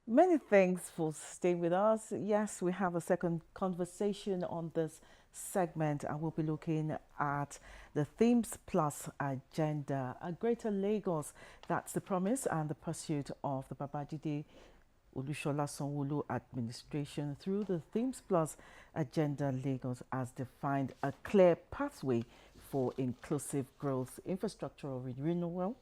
Many thanks for staying with us. Yes, we have a second conversation on this segment, and we'll be looking at the Themes Plus agenda. A greater Lagos, that's the promise and the pursuit of the Babajide Sanwo-Olu administration through the Themes Plus agenda. Lagos has defined a clear pathway for inclusive growth, infrastructural renewal,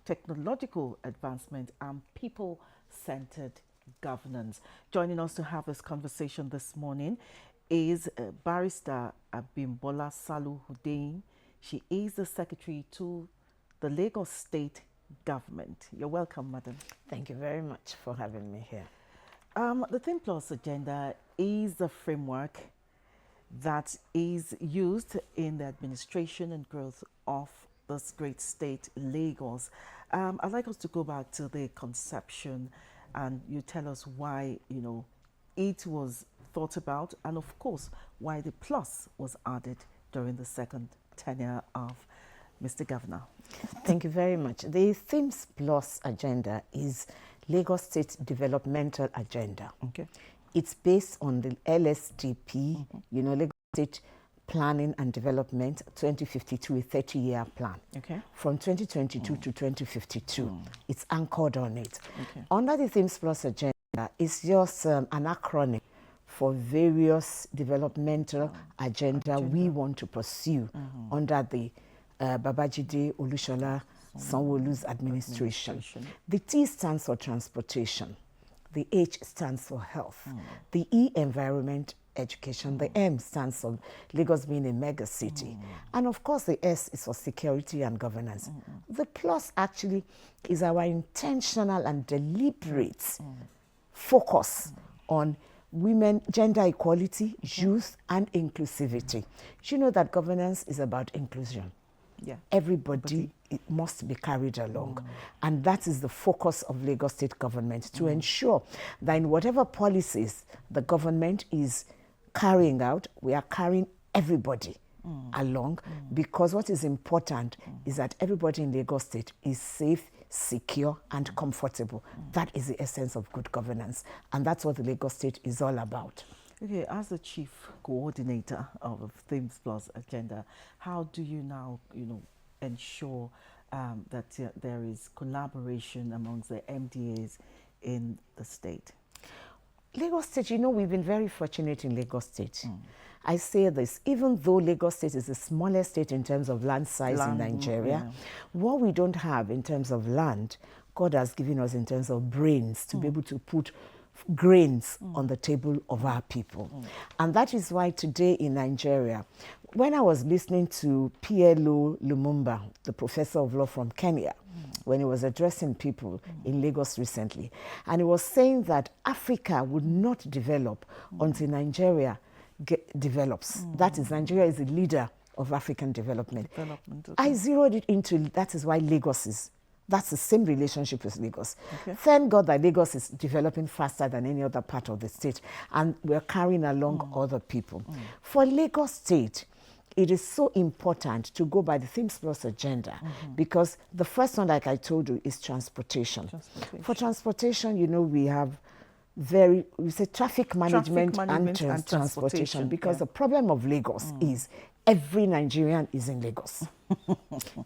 technological advancement, and people-centered governance. Joining us to have this conversation this morning is Barrister Abimbola Salu Hudein. She is the secretary to the Lagos State Government. You're welcome, madam. Thank you very much for having me here. The Think Plus agenda is the framework that is used in the administration and growth of this great state, Lagos. I'd like us to go back to the conception, and you tell us why, it was thought about, and of course, why the plus was added during the second tenure of Mr. Governor. Thank you very much. The T.H.E.M.E.S Plus agenda is Lagos State Developmental Agenda. Okay. It's based on the LSDP, Lagos State Planning and Development 2052, a 30-year plan. Okay. From 2022 to 2052. It's anchored on it. Okay. Under the T.H.E.M.E.S Plus agenda, it's just an acronym for various developmental agenda we want to pursue under the Babajide Sanwo-Olu's administration. The T stands for transportation. The H stands for health. The E, environment, education. The M stands for Lagos being a mega city. And of course, the S is for security and governance. The plus actually is our intentional and deliberate focus on women, gender equality, youth, and inclusivity. You know that governance is about inclusion. Yeah. Everybody it must be carried along. And that is the focus of Lagos State government, to ensure that in whatever policies the government is carrying out, we are carrying everybody along, because what is important is that everybody in Lagos State is safe, secure, and comfortable. That is the essence of good governance. And that's what the Lagos State is all about. Okay, as the chief coordinator of Themes Plus agenda, how do you now, ensure that there is collaboration amongst the MDAs in the state? Lagos State, we've been very fortunate in Lagos State. I say this, even though Lagos State is the smallest state in terms of land size in Nigeria, what we don't have in terms of land, God has given us in terms of brains to be able to put grains on the table of our people. And that is why today in Nigeria, when I was listening to P.L.O. Lumumba, the professor of law from Kenya, when he was addressing people in Lagos recently, and he was saying that Africa would not develop until Nigeria develops. That is, Nigeria is the leader of African development. Okay. I zeroed it into, that is why Lagos is. That's the same relationship with Lagos. Okay. Thank God that Lagos is developing faster than any other part of the state, and we're carrying along other people. For Lagos State, it is so important to go by the Themes Plus agenda, because the first one, like I told you, is transportation. For transportation, we have we say traffic management and transportation, because the problem of Lagos is every Nigerian is in Lagos.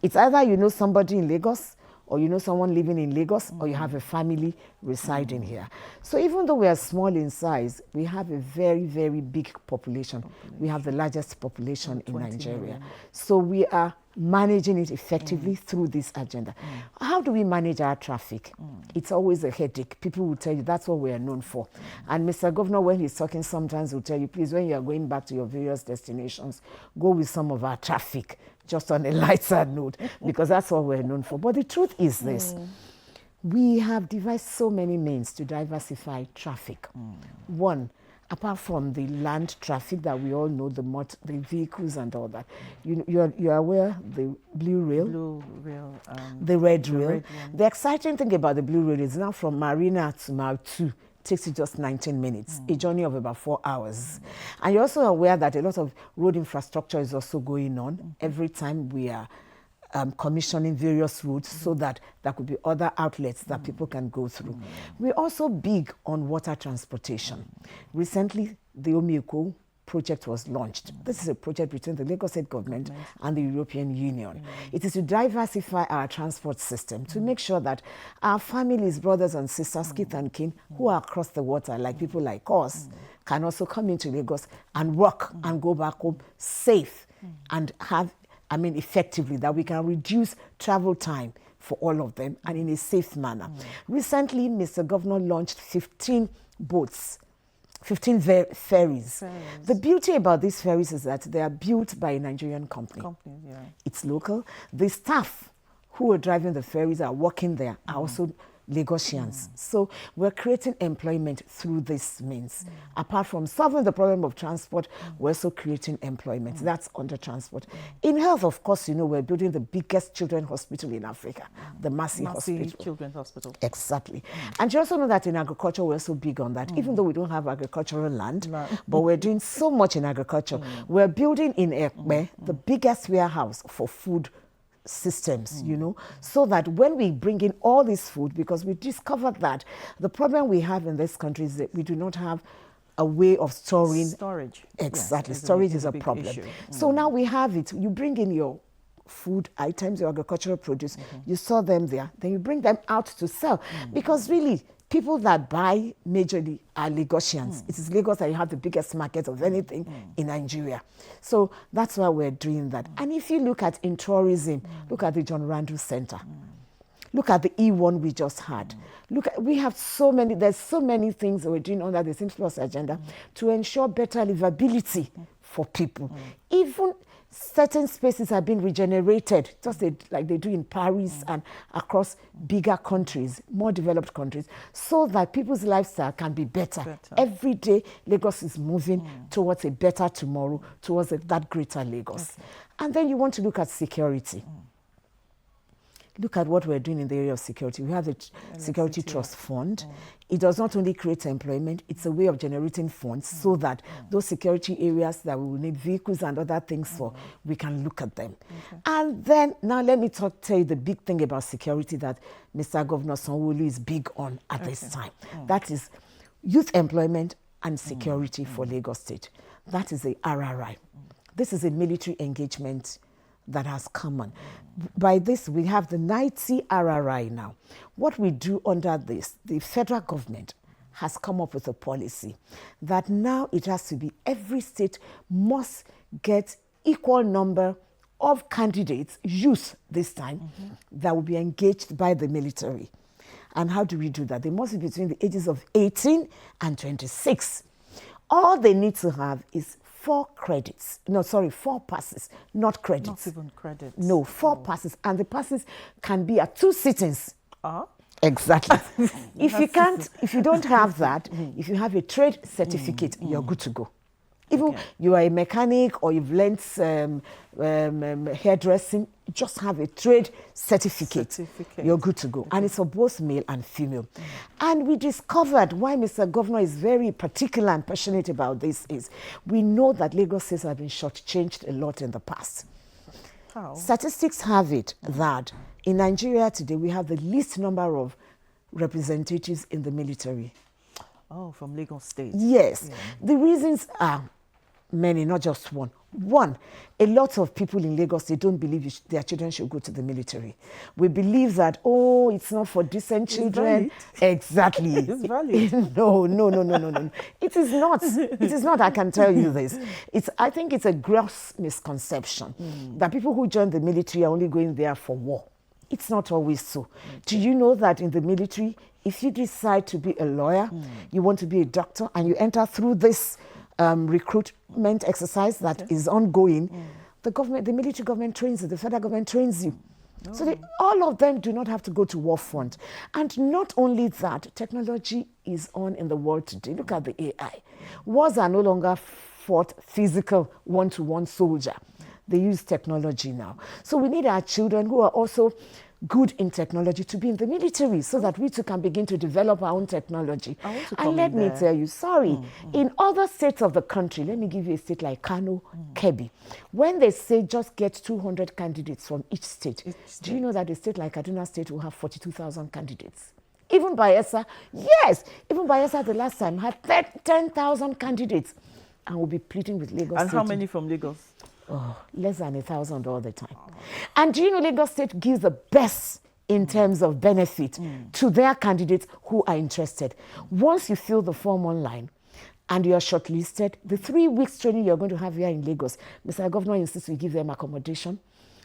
It's either you know somebody in Lagos, or you know someone living in Lagos, or you have a family residing here. So even though we are small in size, we have a very, very big population. We have the largest population in Nigeria. Million. So we are managing it effectively through this agenda. How do we manage our traffic? It's always a headache. People will tell you that's what we are known for. And Mr. Governor, when he's talking, sometimes will tell you, please, when you are going back to your various destinations, go with some of our traffic, just on a lighter note, because that's what we're known for. But the truth is this. We have devised so many means to diversify traffic. One, apart from the land traffic that we all know, the vehicles and all that, you're aware the blue rail, the red rail. The exciting thing about the blue rail is now from Marina to Mile 2 takes you just 19 minutes, a journey of about 4 hours. And you're also aware that a lot of road infrastructure is also going on. Every time we are commissioning various routes so that there could be other outlets that people can go through. We're also big on water transportation. Recently, the Omieko project was launched. This is a project between the Lagos State government and the European Union. It is to diversify our transport system to make sure that our families, brothers and sisters, kith and kin, who are across the water, like people like us, can also come into Lagos and work and go back home safe and have, effectively, that we can reduce travel time for all of them and in a safe manner. Recently, Mr. Governor launched 15 boats, 15 ferries. The beauty about these ferries is that they are built by a Nigerian company. It's local. The staff who are driving the ferries are working there are also Lagosians. So we're creating employment through this means. Apart from solving the problem of transport, we're also creating employment. That's under transport. In health, of course, we're building the biggest children's hospital in Africa, the Massey Hospital. Children's Hospital. Exactly. And you also know that in agriculture, we're so big on that, even though we don't have agricultural land, but we're doing so much in agriculture. We're building in Ekpe the biggest warehouse for food systems, so that when we bring in all this food, because we discovered that the problem we have in this country is that we do not have a way of storing. Storage. Exactly. Storage is a problem. So now we have it. You bring in your food items, your agricultural produce, you store them there, then you bring them out to sell. Because really, people that buy majorly are Lagosians. It is Lagos that you have the biggest market of anything in Nigeria. So that's why we're doing that. And if you look at in tourism, look at the John Randall Center. Look at the E1 we just had. We have there's so many things that we're doing under the T.H.E.M.E.S Plus agenda to ensure better livability for people. Even certain spaces have been regenerated, just like they do in Paris and across bigger countries, more developed countries, so that people's lifestyle can be better. Every day, Lagos is moving towards a better tomorrow, towards that greater Lagos. And then you want to look at security. Look at what we're doing in the area of security. We have the Security Trust Fund. It does not only create employment, it's a way of generating funds so that those security areas that we will need vehicles and other things for, we can look at them. And then, now let me tell you the big thing about security that Mr. Governor Sanwo-Olu is big on at this time. That is youth employment and security for Lagos State. That is the RRI. This is a military engagement that has come on. By this, we have the 90 RRI now. What we do under this, the federal government has come up with a policy that now it has to be every state must get equal number of candidates, youth this time, that will be engaged by the military. And how do we do that? They must be between the ages of 18 and 26. All they need to have is 4 passes, not credits. Not even credits. No, 4 passes. And the passes can be at 2 sittings. Exactly. If you don't have that, if you have a trade certificate, you're good to go. Even you are a mechanic or you've learnt hairdressing, just have a trade certificate. You're good to go. And it's for both male and female. And we discovered why Mr. Governor is very particular and passionate about this is we know that Lagos State have been shortchanged a lot in the past. How? Statistics have it that in Nigeria today we have the least number of representatives in the military. Oh, from Lagos State. Yes. The reasons are many, not just one. One, a lot of people in Lagos, they don't believe their children should go to the military. We believe that, it's not for decent children. Exactly. It's valid. No. It is not. It is not, I can tell you this. I think it's a gross misconception that people who join the military are only going there for war. It's not always so. Do you know that in the military, if you decide to be a lawyer, you want to be a doctor, and you enter through this recruitment exercise that is ongoing, the military government trains you, the federal government trains you. So all of them do not have to go to war front. And not only that, technology is on in the world today. Look at the AI. Wars are no longer fought physical one-to-one soldier. They use technology now. So we need our children who are also good in technology to be in the military so that we too can begin to develop our own technology. And let me tell you, in other states of the country, let me give you a state like Kano, Kebbi, when they say just get 200 candidates from each state, do you know that a state like Kaduna State will have 42,000 candidates? Even Bayelsa, yes, even Bayelsa the last time had 10,000 candidates and will be pleading with Lagos And State. how many from Lagos? Oh, less than 1,000 all the time. And do you know Lagos State gives the best in terms of benefit to their candidates who are interested. Once you fill the form online and you are shortlisted, the 3 weeks training you're going to have here in Lagos, Mr. Governor insists we give them accommodation,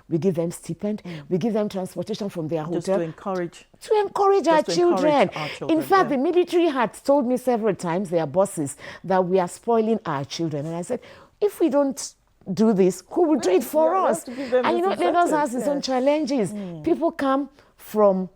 we give them stipend, we give them transportation from their hotel. Just to encourage. Our children. In fact, yeah. the military had told me several times, their bosses, that we are spoiling our children. And I said, if we don't do this, who will do it for us? And you know, Lagos has its own challenges. People come from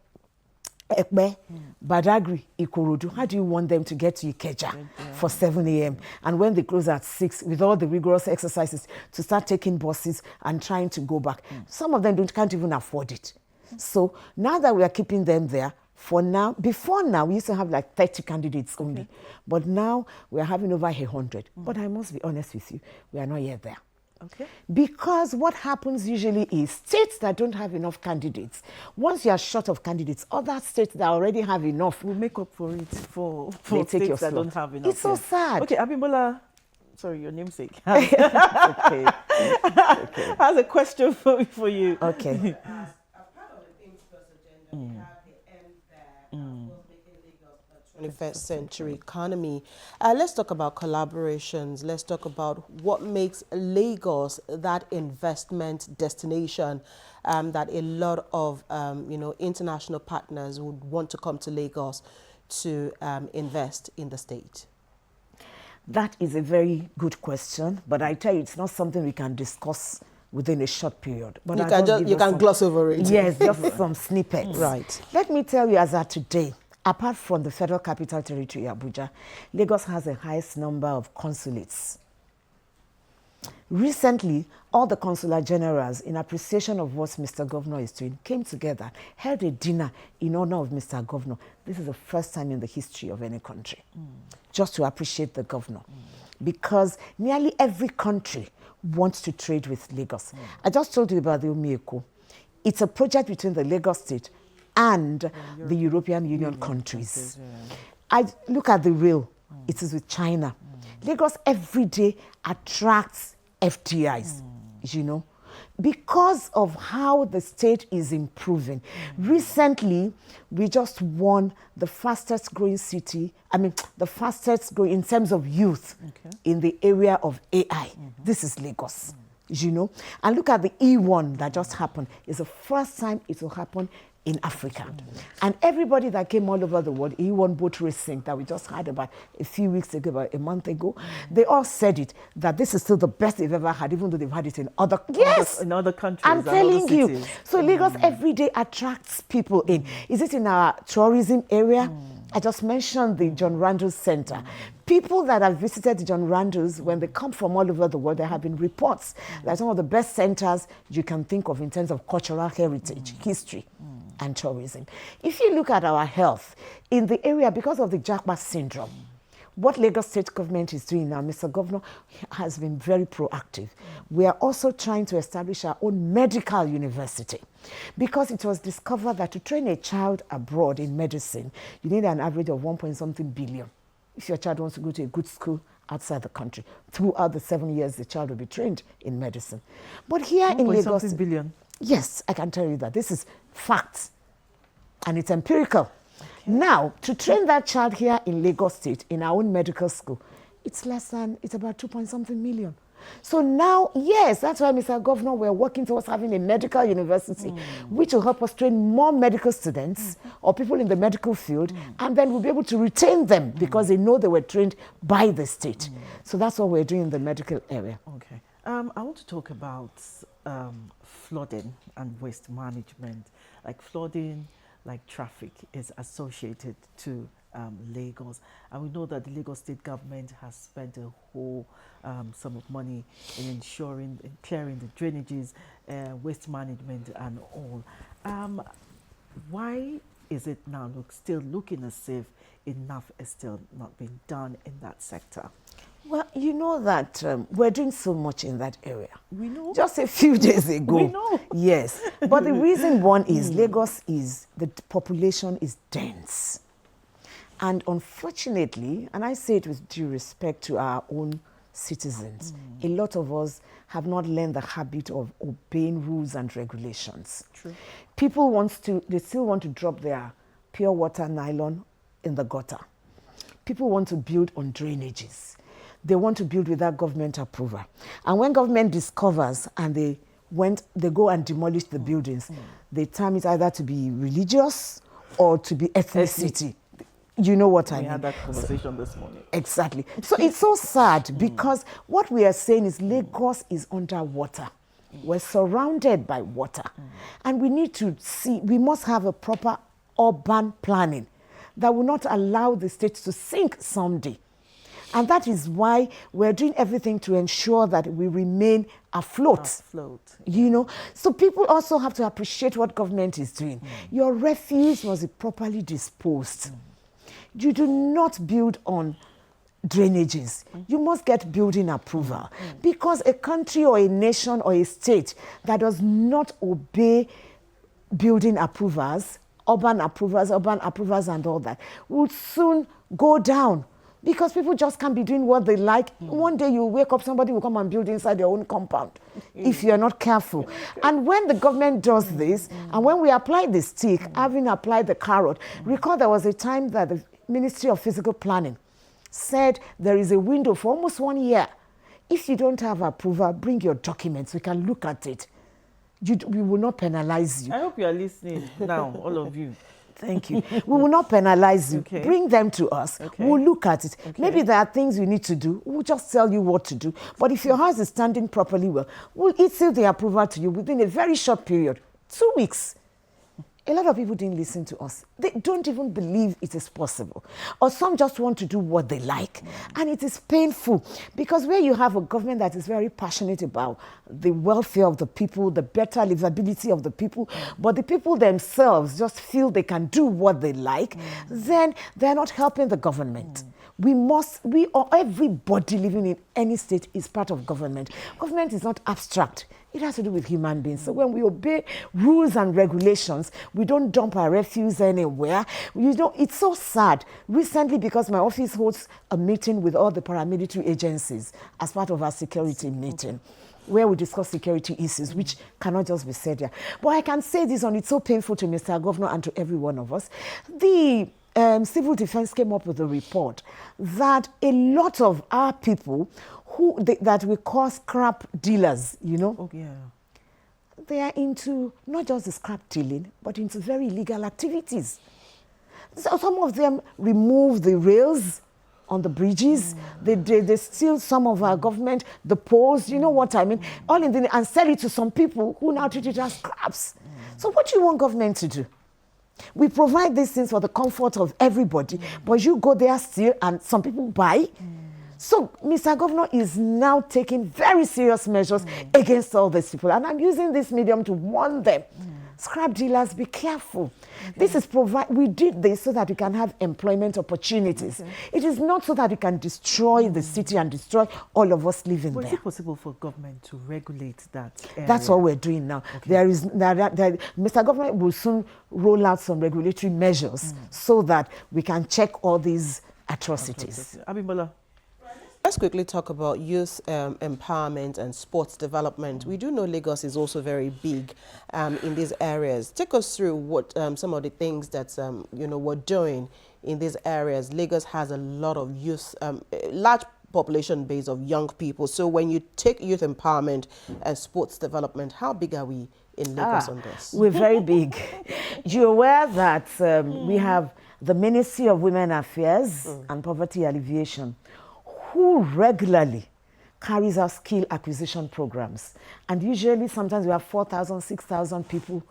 Ekpe, Badagry, Ikorodu. How do you want them to get to Ikeja for 7 a.m. and when they close at 6 with all the rigorous exercises to start taking buses and trying to go back? Some of them can't even afford it. So now that we are keeping them there, for now, before now, we used to have like 30 candidates only. But now we are having over 100. But I must be honest with you, we are not yet there. Okay. Because what happens usually is states that don't have enough candidates, once you are short of candidates, other states that already have enough will make up for it for states that don't have enough. It's so sad. Okay, Abimbola, sorry, your namesake. Okay. Has a question for you. Okay. As a part of the T.H.E.M.E.S Plus agenda, we have the M there, of course, making Lagos a 21st century economy. Let's talk about collaborations. Let's talk about what makes Lagos that investment destination that a lot of international partners would want to come to Lagos to invest in the state. That is a very good question, but I tell you, it's not something we can discuss within a short period. But you can gloss over it. Yes, just some snippets. Right. Let me tell you, as at today, apart from the Federal Capital Territory, Abuja, Lagos has the highest number of consulates. Recently, all the consular generals, in appreciation of what Mr. Governor is doing, came together, held a dinner in honor of Mr. Governor. This is the first time in the history of any country, just to appreciate the governor. Because nearly every country wants to trade with Lagos. I just told you about the Omieko. It's a project between the Lagos State and the European Union countries. I look at the rail. It is with China. Lagos every day attracts FDIs, because of how the state is improving. Recently, we just won the fastest growing city, the fastest growing in terms of youth in the area of AI. This is Lagos, And look at the E1 that just happened. It's the first time it will happen in Africa. And everybody that came all over the world, E1 boat racing that we just had about a few weeks ago, about a month ago, they all said it, that this is still the best they've ever had, even though they've had it in other in other countries. I'm telling you. So Lagos every day attracts people in. Is it in our tourism area? I just mentioned the John Randall Center. People that have visited the John Randalls, when they come from all over the world, there have been reports that some of the best centers you can think of in terms of cultural heritage, history, and tourism. If you look at our health, in the area, because of the Japa syndrome, what Lagos State government is doing now, Mr. Governor has been very proactive. We are also trying to establish our own medical university because it was discovered that to train a child abroad in medicine, you need an average of 1.something billion. If your child wants to go to a good school outside the country, throughout the 7 years, the child will be trained in medicine. But here in Lagos, billion. Yes, I can tell you that. This is fact, and it's empirical. Now, to train that child here in Lagos State, in our own medical school, it's about 2.something million. So now, yes, that's why, Mr. Governor, we're working towards having a medical university, which will help us train more medical students or people in the medical field, and then we'll be able to retain them because they know they were trained by the state. So that's what we're doing in the medical area. Okay. I want to talk about flooding and waste management. Like flooding, like traffic, is associated to Lagos. And we know that the Lagos State government has spent a whole sum of money in ensuring and clearing the drainages, waste management and all. Why is it now still looking as if enough is still not being done in that sector? Well, you know that we're doing so much in that area. We know. Just a few days ago. We know. Yes. But the reason one is Lagos is, the population is dense. And unfortunately, and I say it with due respect to our own citizens, a lot of us have not learned the habit of obeying rules and regulations. True. People they still want to drop their pure water nylon in the gutter. People want to build on drainages. They want to build without government approval. And when government discovers and they go and demolish the buildings, they term it either to be religious or to be ethnicity. You know what I mean? We had that conversation this morning. Exactly. So it's so sad because what we are saying is Lagos is underwater. We're surrounded by water. And we need to we must have a proper urban planning that will not allow the state to sink someday. And that is why we're doing everything to ensure that we remain afloat. You know, so people also have to appreciate what government is doing. Your refuse must be properly disposed. You do not build on drainages. You must get building approval. Because a country or a nation or a state that does not obey building approvals, urban approvals and all that, will soon go down. Because people just can't be doing what they like. One day you wake up, somebody will come and build inside their own compound if you're not careful. And when the government does this, and when we apply the stick, having applied the carrot, recall there was a time that the Ministry of Physical Planning said there is a window for almost 1 year. If you don't have approval, bring your documents. We can look at it. We will not penalize you. I hope you are listening now, all of you. Thank you. We will not penalize you. Okay. Bring them to us. Okay. We'll look at it. Okay. Maybe there are things we need to do. We'll just tell you what to do. But if your house is standing properly well, we'll issue the approval to you within a very short period. 2 weeks. A lot of people didn't listen to us. They don't even believe it is possible. Or some just want to do what they like. And it is painful because where you have a government that is very passionate about the welfare of the people, the better livability of the people, but the people themselves just feel they can do what they like, then they're not helping the government. Everybody living in any state is part of government. Government is not abstract. It has to do with human beings. So when we obey rules and regulations, we don't dump our refuse anywhere. It's so sad. Recently, because my office holds a meeting with all the paramilitary agencies as part of our security meeting, where we discuss security issues, which cannot just be said here. But I can say this, and it's so painful to Mr. Governor and to every one of us. The Civil Defense came up with a report that a lot of our people that we call scrap dealers, you know, they are into not just the scrap dealing, but into very illegal activities. So some of them remove the rails on the bridges. They steal some of our government, the poles, you know what I mean, and sell it to some people who now treat it as scraps. So what do you want government to do? We provide these things for the comfort of everybody, but you go there still and some people buy. So Mr. Governor is now taking very serious measures against all these people. And I'm using this medium to warn them. Scrap dealers, be careful. This is we did this so that we can have employment opportunities. It is not so that we can destroy the city and destroy all of us living there. Is it possible for government to regulate that area? That's what we're doing now. Mr. Government will soon roll out some regulatory measures so that we can check all these atrocities. Abimbola. Let's quickly talk about youth empowerment and sports development. We do know Lagos is also very big in these areas. Take us through what some of the things that we're doing in these areas. Lagos has a lot of youth, large population base of young people. So when you take youth empowerment and sports development, how big are we in Lagos on this? We're very big. You're aware that we have the Ministry of Women Affairs and Poverty Alleviation, who regularly carries out skill acquisition programs. And usually, sometimes we have 4,000, 6,000 people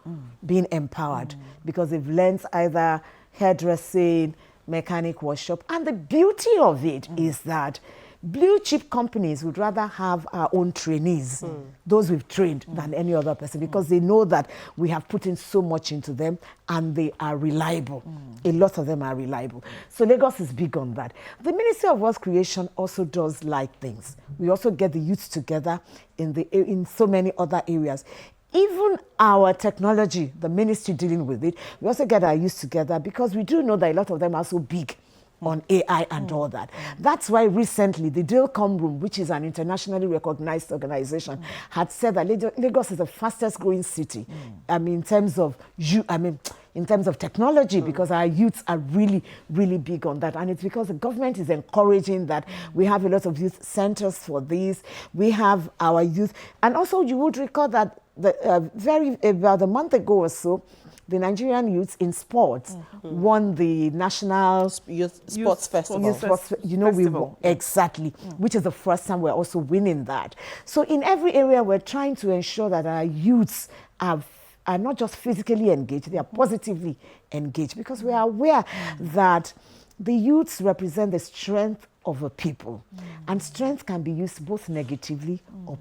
being empowered because they've learned either hairdressing, mechanic workshop. And the beauty of it is that Blue chip companies would rather have our own trainees, those we've trained, than any other person, because they know that we have put in so much into them and they are reliable. A lot of them are reliable. So Lagos is big on that. The Ministry of Wealth Creation also does like things. We also get the youth together in so many other areas. Even our technology, the ministry dealing with it, we also get our youth together, because we do know that a lot of them are so big on AI and all that. That's why recently the T.H.E.M.E Room, which is an internationally recognized organization, had said that Lagos is the fastest growing city. In terms of technology, because our youths are really, really big on that. And it's because the government is encouraging that. We have a lot of youth centers for this. We have our youth. And also you would recall that about a month ago or so, the Nigerian youths in sports won the National Youth Sports Festival. Exactly, which is the first time we're also winning that. So in every area, we're trying to ensure that our youths are not just physically engaged, they are positively engaged, because we are aware that the youths represent the strength of a people, and strength can be used both negatively or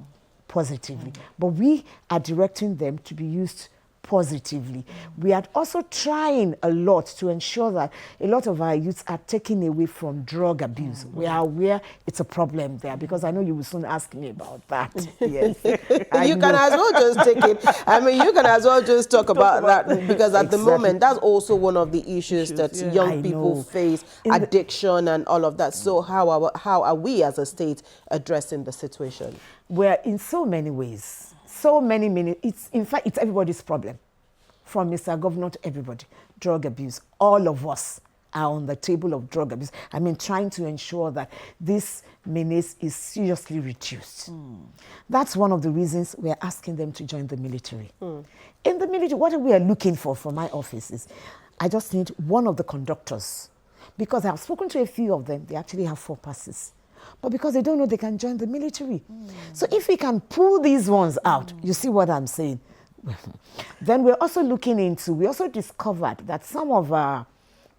positively. But we are directing them to be used positively. We are also trying a lot to ensure that a lot of our youths are taken away from drug abuse. We are aware it's a problem there, because I know you will soon ask me about that. Yes. You can as well just take it. You can as well just talk about that, because at the moment, that's also one of the issues that young people face, addiction and all of that. So how are we as a state addressing the situation? We're in so many ways. So many, in fact, it's everybody's problem. From Mr. Governor to everybody. Drug abuse. All of us are on the table of drug abuse. Trying to ensure that this menace is seriously reduced. That's one of the reasons we're asking them to join the military. In the military, what we are looking for from my office is, I just need one of the conductors. Because I've spoken to a few of them, they actually have 4 passes. But because they don't know they can join the military. So if we can pull these ones out, you see what I'm saying? Then we're also we also discovered that some of our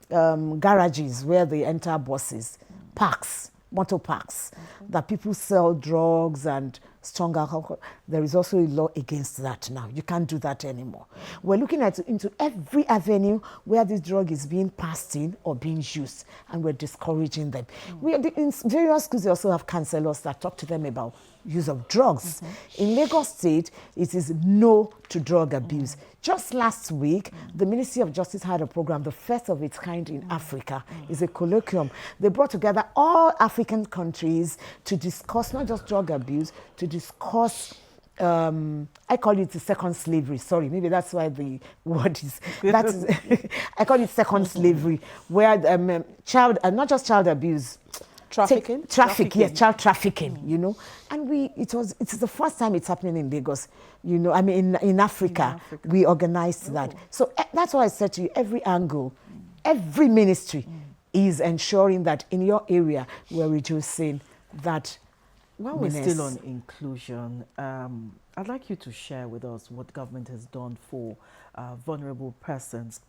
garages where they enter buses, parks, motor parks, that people sell drugs and strong alcohol, there is also a law against that now. You can't do that anymore. We're looking into every avenue where this drug is being passed in or being used, and we're discouraging them. In various schools, they also have counselors that talk to them about use of drugs. In Lagos State, it is no to drug abuse. Just last week, the Ministry of Justice had a program, the first of its kind in Africa. It's a colloquium. They brought together all African countries to discuss not just drug abuse, to discuss, I call it the second slavery. Sorry, maybe that's why the word is, I call it second slavery, where not just child abuse, Trafficking? Yes, child trafficking, And it's the first time it's happening in Lagos, in Africa, we organized that. So that's why I said to you, every angle, every ministry is ensuring that in your area, we're reducing that. While we're still on inclusion, I'd like you to share with us what government has done for vulnerable persons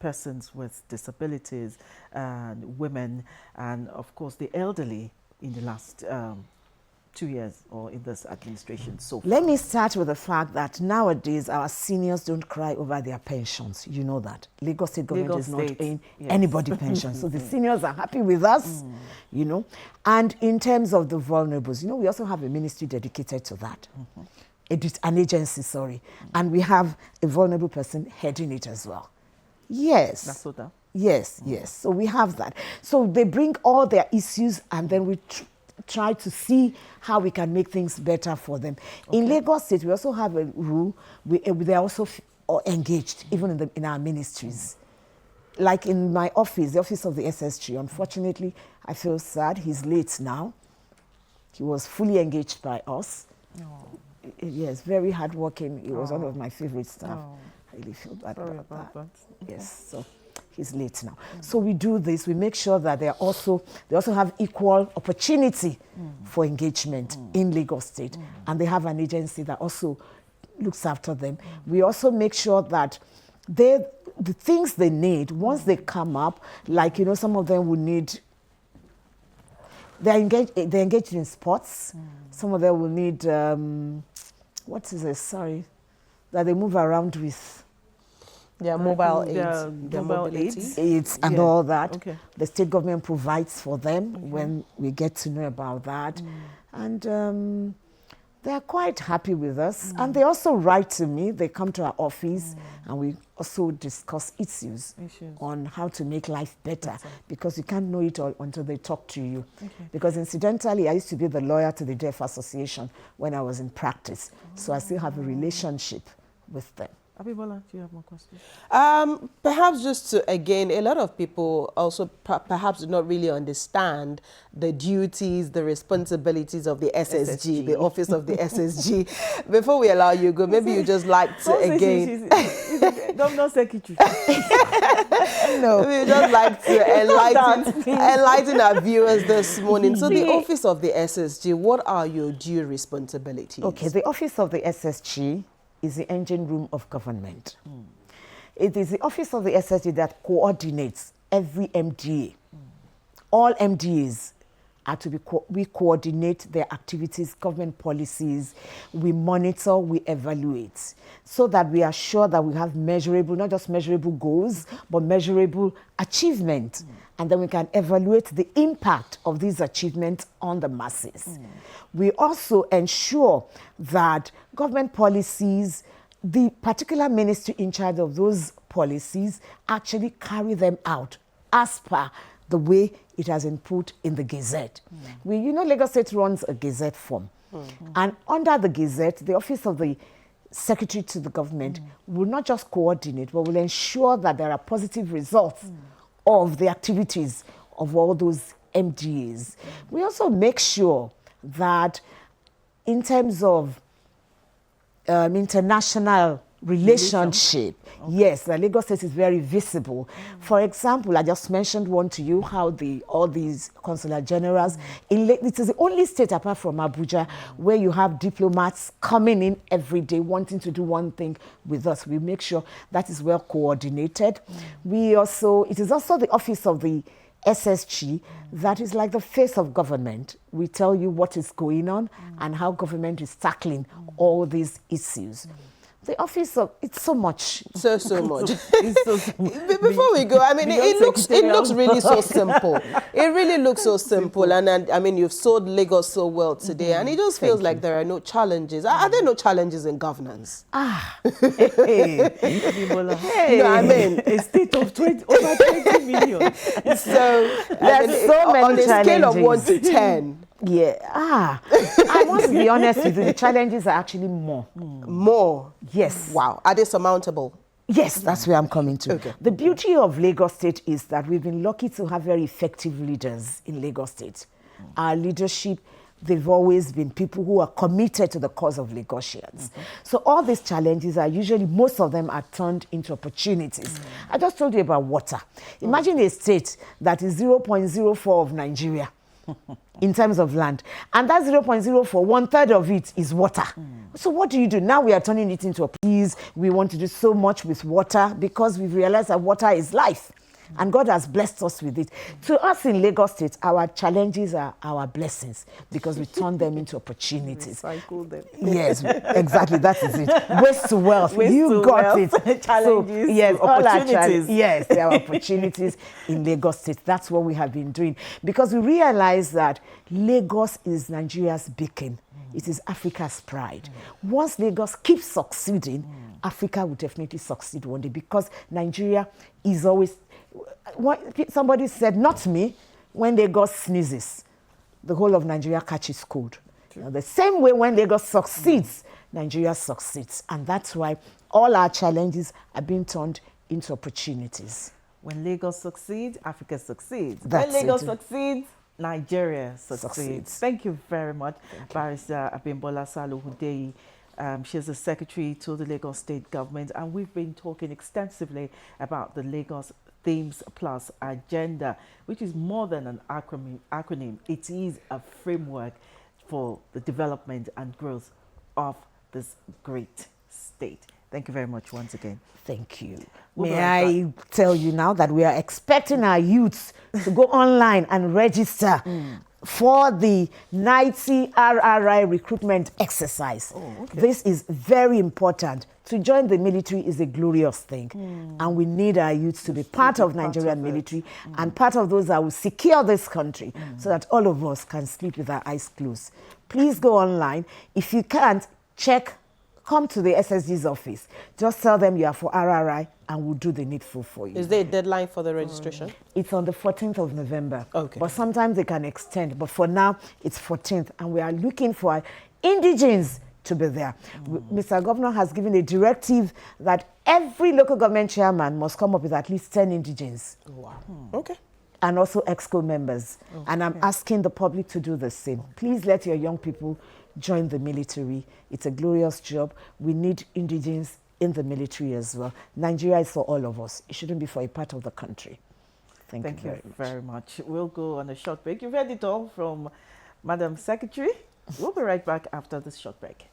with disabilities, and women, and of course the elderly in the last 2 years or in this administration so far. Let me start with the fact that nowadays our seniors don't cry over their pensions. You know that. Lagos State government is not paying anybody pensions. So the seniors are happy with us, And in terms of the vulnerables, we also have a ministry dedicated to that. An agency, sorry. And we have a vulnerable person heading it as well. Yes. That's what that. Yes. So we have that. So they bring all their issues, and then we try to see how we can make things better for them. In Lagos State, we also have a rule. They're also engaged, even in our ministries. Like in my office, the office of the SSG, unfortunately, I feel sad. He's late now. He was fully engaged by us. Yes, very hardworking. He was one of my favorite staff. I really feel bad about that. Yes, so he's late now. So we do this. We make sure that they also have equal opportunity for engagement in Lagos State, and they have an agency that also looks after them. We also make sure that the things they need, once they come up, like some of them will need they're engaged in sports. Some of them will need, what is it, sorry, that they move around with. Their mobile aids, their mobile aids. Aids and all that. Okay. The state government provides for them when we get to know about that. And they're quite happy with us. And they also write to me. They come to our office and we also discuss issues on how to make life better, because you can't know it all until they talk to you. Because incidentally, I used to be the lawyer to the Deaf Association when I was in practice. So I still have a relationship with them. Abibola, do you have more questions? Perhaps just to, again, a lot of people also perhaps do not really understand the duties, the responsibilities of the SSG, the office of the SSG. Before we allow you go, maybe you just like to, again... Governor Secretary. No. We just like to enlighten our viewers this morning. So the office of the SSG, what are your due responsibilities? Okay, the office of the SSG is the engine room of government. It is the office of the SSG that coordinates every MDA. All MDAs are to be, we coordinate their activities, government policies, we monitor, we evaluate, so that we are sure that we have measurable, not just measurable goals, but measurable achievement. And then we can evaluate the impact of these achievements on the masses. We also ensure that government policies, the particular ministry in charge of those policies, actually carry them out as per the way it has been put in the Gazette. You know, Lagos State runs a Gazette form. And under the Gazette, the office of the Secretary to the government will not just coordinate, but will ensure that there are positive results of the activities of all those MDAs. We also make sure that in terms of international relationship, yes, the Lagos State is very visible. For example, I just mentioned one to you, how all these consular generals, it is the only state apart from Abuja where you have diplomats coming in every day wanting to do one thing with us. We make sure that is well coordinated. It is also the office of the SSG that is like the face of government. We tell you what is going on and how government is tackling all these issues. The office of, it's so much. So much. Before we go, I mean, it looks really so simple. It really looks so simple. And I mean, you've sold Lagos so well today, and it just feels like there are no challenges. Are there no challenges in governance? Hey. No, I mean, a state of over 20 million. So there's so many on a scale of 1 to 10. Yeah. I want to be honest with you, the challenges are actually more. More? Yes. Wow. Are they surmountable? Yes, that's where I'm coming to. Okay. The beauty of Lagos State is that we've been lucky to have very effective leaders in Lagos State. Our leadership, they've always been people who are committed to the cause of Lagosians. So all these challenges are usually, most of them are turned into opportunities. I just told you about water. Imagine a state that is 0.04 of Nigeria. In terms of land, and that 0.04, 1/3 of it is water. So what do you do? Now we are turning it into a peace. We want to do so much with water because we've realized that water is life. And God has blessed us with it. To us in Lagos State, our challenges are our blessings because we turn them into opportunities. Recycle them. Yes, exactly. That is it. Waste to wealth. Waste You to got wealth. it. Challenges. So, yes, Opportunities. yes, there are opportunities in Lagos State. That's what we have been doing because we realize that Lagos is Nigeria's beacon. It is Africa's pride. Once Lagos keeps succeeding, Africa will definitely succeed one day because Nigeria is always. Somebody said, not me, when Lagos sneezes, the whole of Nigeria catches cold. The same way when Lagos succeeds, Nigeria succeeds. And that's why all our challenges are being turned into opportunities. When Lagos succeeds, Africa succeeds. That's when Lagos it. succeeds, Nigeria succeeds. Thank you very much, Barrister Abimbola Salo-Hudeyi. She's the Secretary to the Lagos State Government, and we've been talking extensively about the Lagos T.H.E.M.E.S Plus agenda, which is more than an acronym. It is a framework for the development and growth of this great state. Thank you very much once again. Thank you. We'll May I tell you now that we are expecting our youths to go online and register for the 90 RRI recruitment exercise. okay. This is very important. To join the military is a glorious thing, and we need our youth to be part of Nigerian military and part of those that will secure this country so that all of us can sleep with our eyes closed. Please go online. If you can't, come to the SSG's office. Just tell them you are for RRI and we'll do the needful for you. Is there a deadline for the registration? It's on the 14th of November. Okay. But sometimes they can extend. But for now, it's 14th. And we are looking for indigenes to be there. Mr. Governor has given a directive that every local government chairman must come up with at least 10 indigenes. Wow. Okay. And also EXCO members. And I'm asking the public to do the same. Please let your young people join the military. It's a glorious job. We need indigenes in the military as well. Nigeria is for all of us. It shouldn't be for a part of the country. Thank you very much. We'll go on a short break. You've heard it all from Madam Secretary. We'll be right back after this short break.